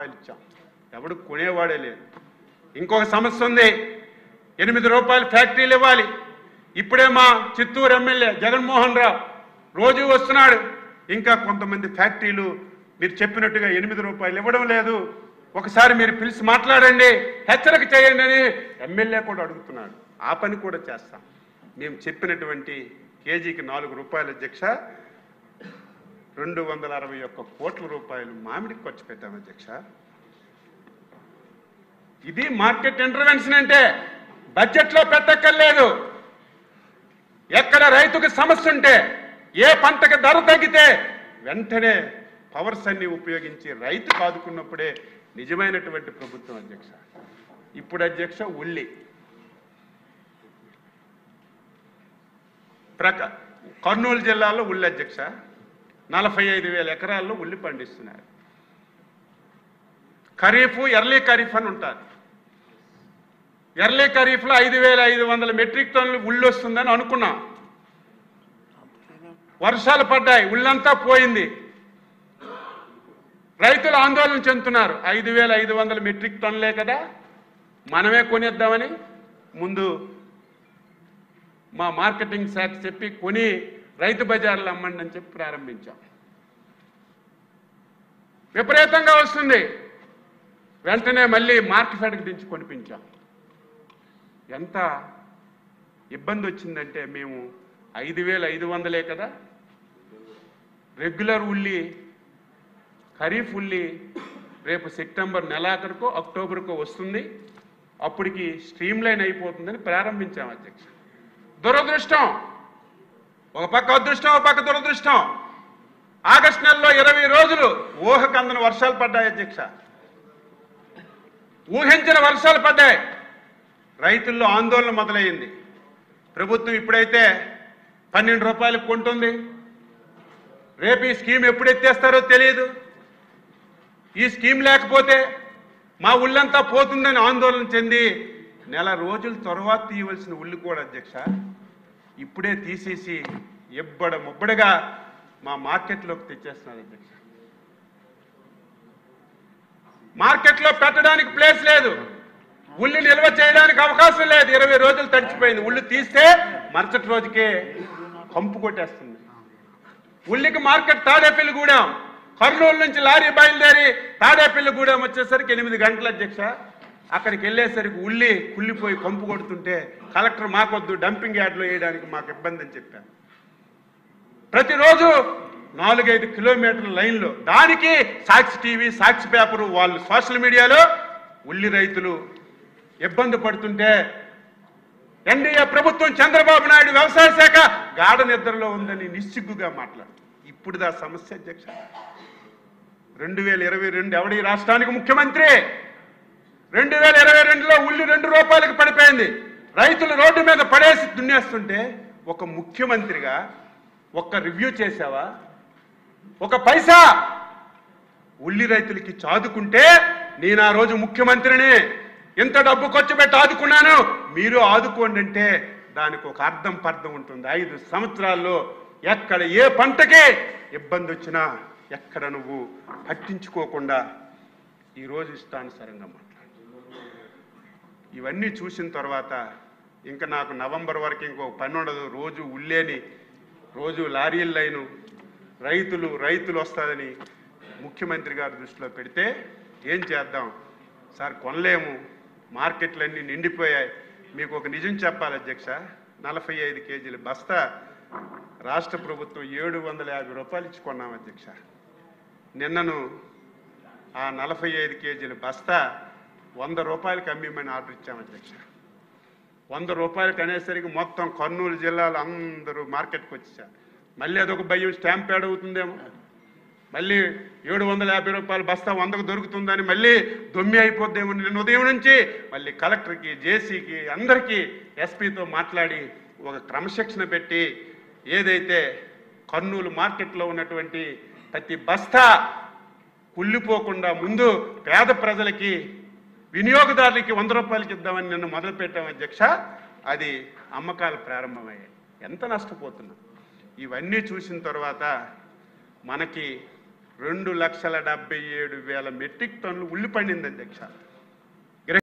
ఇచ్చాం. ఎవడు కొనేవాడే లేదు. ఇంకొక సమస్య ఉంది. 8 రూపాయలు ఫ్యాక్టరీలు ఇవ్వాలి. ఇప్పుడే మా చిత్తూరు ఎమ్మెల్యే జగన్మోహన్ రావు రోజు వస్తున్నాడు. ఇంకా కొంతమంది ఫ్యాక్టరీలు మీరు చెప్పినట్టుగా 8 రూపాయలు ఇవ్వడం లేదు. ఒకసారి మీరు పిలిచి మాట్లాడండి, హెచ్చరిక చేయండి అని ఎమ్మెల్యే కూడా అడుగుతున్నాడు. ఆ పని కూడా చేస్తాం. మేము చెప్పినటువంటి కేజీకి 4 రూపాయల అధ్యక్ష 261 కోట్ల రూపాయలు మామిడికి ఖర్చు పెట్టాం అధ్యక్ష. ఇది మార్కెట్ ఇంటర్వెన్షన్ అంటే బడ్జెట్లో పెట్టక్కర్లేదు. ఎక్కడ రైతుకు సమస్య ఉంటే, ఏ పంటకి ధర తగ్గితే వెంటనే పవర్స్ అన్ని ఉపయోగించి రైతు కాదుకున్నప్పుడే నిజమైనటువంటి ప్రభుత్వం అధ్యక్ష. ఇప్పుడు అధ్యక్ష ఉల్లి కర్నూలు జిల్లాలో ఉల్లి అధ్యక్ష 45,000 ఎకరాల్లో ఉల్లి పండిస్తున్నారు. ఖరీఫ్ ఎర్లీ ఖరీఫ్ అని ఉంటారు. ఎర్లీ ఖరీఫ్లో 5,500 మెట్రిక్ టన్నులు ఉల్లి వస్తుందని అనుకున్నాం. వర్షాలు పడ్డాయి, ఉల్లంతా పోయింది. రైతులు ఆందోళన చెందుతున్నారు. 5,500 మెట్రిక్ టన్నులే కదా, మనమే కొనేద్దామని ముందు మా మార్కెటింగ్ శాఖ చెప్పి కొని రైతు బజార్లు అమ్మండి అని చెప్పి ప్రారంభించాం. విపరీతంగా వస్తుంది. వెంటనే మళ్ళీ మార్కెట్కి దించి కొనిపించాం. ఎంత ఇబ్బంది వచ్చిందంటే, మేము 5,500 కదా రెగ్యులర్ ఉల్లి, ఖరీఫ్ ఉల్లి రేపు సెప్టెంబర్ నెలాఖరుకో అక్టోబర్కో వస్తుంది. అప్పటికి స్ట్రీమ్ లైన్ అయిపోతుందని ప్రారంభించాం అధ్యక్ష. దురదృష్టం, ఒక పక్క అదృష్టం, ఒక పక్క దురదృష్టం. ఆగస్టు నెలలో 20 రోజులు ఊహకందని వర్షాలు పడ్డాయి అధ్యక్ష. ఊహించిన వర్షాలు పడ్డాయి. రైతుల్లో ఆందోళన మొదలైంది. ప్రభుత్వం ఇప్పుడైతే 12 రూపాయలకు కొంటుంది. రేపు ఈ స్కీమ్ ఎప్పుడు ఎత్తేస్తారో తెలియదు. ఈ స్కీమ్ లేకపోతే మా ఉల్లంతా పోతుందని ఆందోళన చెంది నెల రోజుల తర్వాత తీయవలసిన ఉల్లి కూడా అధ్యక్ష ఇప్పుడే తీసేసి ముబ్బడిగా మా మార్కెట్లోకి తెచ్చేస్తున్నారు అధ్యక్ష. మార్కెట్లో పెట్టడానికి ప్లేస్ లేదు, ఉల్లి నిల్వ చేయడానికి అవకాశం లేదు. 20 రోజులు తడిచిపోయింది. ఉల్లి తీస్తే మరుసటి రోజుకే కంపు కొట్టేస్తుంది. ఉల్లికి మార్కెట్ తాడేపల్లిగూడెం, కర్నూలు నుంచి లారీ బయలుదేరి తాడేపల్లిగూడెం వచ్చేసరికి 8 గంటల అధ్యక్ష. అక్కడికి వెళ్ళేసరికి ఉల్లి కుళ్ళిపోయి కంపు కొడుతుంటే కలెక్టర్ మాకొద్దు, డంపింగ్ యార్డ్లో వేయడానికి మాకు ఇబ్బంది అని చెప్పాను. ప్రతిరోజు 4-5 కిలోమీటర్ల లైన్లో, దానికి సాక్షి టీవీ, సాక్షి పేపరు, వాళ్ళు సోషల్ మీడియాలో ఉల్లి రైతులు ఇబ్బంది పడుతుంటే ఎన్డీఏ ప్రభుత్వం, చంద్రబాబు నాయుడు వ్యవసాయ శాఖ గాఢ నిద్రలో ఉందని నిస్సిగ్గుగా మాట్లాడు. ఇప్పుడు దా సమస్య అధ్యక్ష. 2022 ఎవడి రాష్ట్రానికి ముఖ్యమంత్రి? 2022లో ఉల్లి 2 రూపాయలకు పడిపోయింది. రైతులు రోడ్డు మీద పడేసి దున్నేస్తుంటే ఒక ముఖ్యమంత్రిగా ఒక్క రివ్యూ చేసావా? ఒక పైసా ఉల్లి రైతులకి చాదుకుంటే, నేను ఆ రోజు ముఖ్యమంత్రిని, ఇంత డబ్బు ఖర్చు పెట్టి ఆదుకున్నాను, మీరు ఆదుకోండి అంటే దానికి ఒక అర్థం పర్థం ఉంటుంది. 5 సంవత్సరాల్లో ఎక్కడ ఏ పంటకి ఇబ్బంది వచ్చినా ఎక్కడ నువ్వు పట్టించుకోకుండా ఈరోజు ఇష్టానుసారంగా మాట్లాడు. ఇవన్నీ చూసిన తర్వాత ఇంకా నాకు నవంబర్ వరకు ఇంకొక పని ఉండదు. రోజు ఉల్లేని, రోజు లారీల లైను, రైతులు వస్తుందని ముఖ్యమంత్రి గారి దృష్టిలో పెడితే ఏం చేద్దాం సార్, కొనలేము, మార్కెట్లన్నీ నిండిపోయాయి. మీకు ఒక నిజం చెప్పాలి అధ్యక్ష, 45 కేజీల బస్తా రాష్ట్ర ప్రభుత్వం 750 రూపాయలు ఇచ్చి కొన్నాం అధ్యక్ష. నిన్నను ఆ 45 కేజీల బస్తా 100 రూపాయలకి అమ్మిమని ఆర్డర్ ఇచ్చాం అధ్యక్ష. 100 రూపాయలకి అనేసరికి మొత్తం కర్నూలు జిల్లాలో అందరూ మార్కెట్కి వచ్చేసారు. మళ్ళీ అదొక భయం, స్టాంప్ యాడ్ అవుతుందేమో, మళ్ళీ 750 రూపాయల బస్తా 100కు దొరుకుతుందని మళ్ళీ దొమ్మి అయిపోద్దేమో. నిన్న ఉదయం నుంచి మళ్ళీ కలెక్టర్కి, జేసీకి, అందరికీ ఎస్పీతో మాట్లాడి ఒక క్రమశిక్షణ పెట్టి ఏదైతే కర్నూలు మార్కెట్లో ఉన్నటువంటి ప్రతి బస్తా కుళ్ళిపోకుండా ముందు పేద ప్రజలకి, వినియోగదారులకి 100 రూపాయలకి ఇద్దామని నిన్న మొదలుపెట్టాం అధ్యక్ష. అది అమ్మకాలు ప్రారంభమయ్యాయి. ఎంత నష్టపోతున్నాం. ఇవన్నీ చూసిన తర్వాత మనకి 2,77,000 మెట్రిక్ టన్నులు ఉల్లి పండింది అధ్యక్ష.